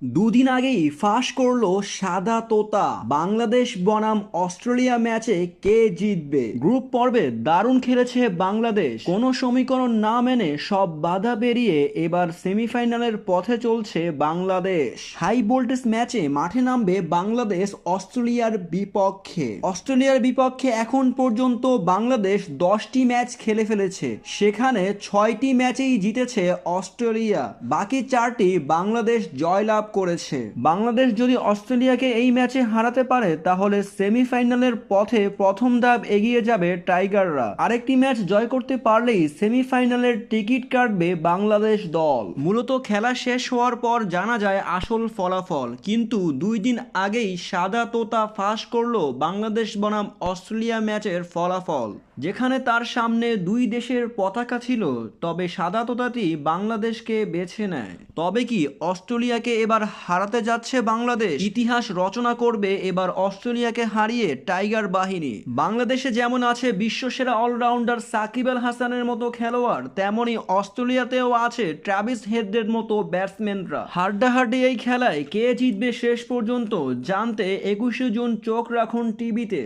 দুদিন আগেই ফাঁস করলো সাদা তোতা বাংলাদেশ বনাম অস্ট্রেলিয়া ম্যাচে কে জিতবে। গ্রুপ পর্বে দারুণ খেলেছে বাংলাদেশ, কোনো সমীকরণ না মেনে সব বাধা পেরিয়ে এবার সেমিফাইনালের পথে চলছে বাংলাদেশ। হাই ভোল্টেজ ম্যাচে মাঠে নামবে বাংলাদেশ অস্ট্রেলিয়ার বিপক্ষে এখন পর্যন্ত বাংলাদেশ 10টি ম্যাচ খেলে ফেলেছে, সেখানে 6টি ম্যাচেই জিতেছে অস্ট্রেলিয়া, বাকি 4টি বাংলাদেশ জয়লাভ করেছে। বাংলাদেশ যদি অস্ট্রেলিয়াকে এই ম্যাচে হারাতে পারে তাহলে সেমিফাইনালের পথে প্রথম ধাপ এগিয়ে যাবে টাইগাররা। আরেকটি ম্যাচ জয় করতে পারলেই সেমিফাইনালের টিকিট কাটবে বাংলাদেশ দল। মূলত খেলা শেষ হওয়ার পর জানা যায় আসল ফলাফল, কিন্তু 2 দিন আগেই সাদা তোতা ফাঁস করলো বাংলাদেশ বনাম অস্ট্রেলিয়া ম্যাচের ফলাফল, যেখানে তার সামনে দুই দেশের পতাকা ছিল, তবে সাদা তোতাটি বাংলাদেশকে বেছে নেয়। তবে কি অস্ট্রেলিয়াকে এবার হারাতে যাচ্ছে বাংলাদেশ? ইতিহাস রচনা করবে এবার অস্ট্রেলিয়াকে হারিয়ে টাইগার বাহিনী। বাংলাদেশে যেমন আছে বিশ্বসেরা অলরাউন্ডার সাকিব আল হাসানের মতো খেলোয়াড়, তেমনি অস্ট্রেলিয়াতেও আছে ট্রাভিস হেডের মতো ব্যাটসম্যানরা। হাড্ডাহাড্ডি এই খেলায় কে জিতবে শেষ পর্যন্ত জানতে 21শে জুন চোখ রাখুন টিভিতে।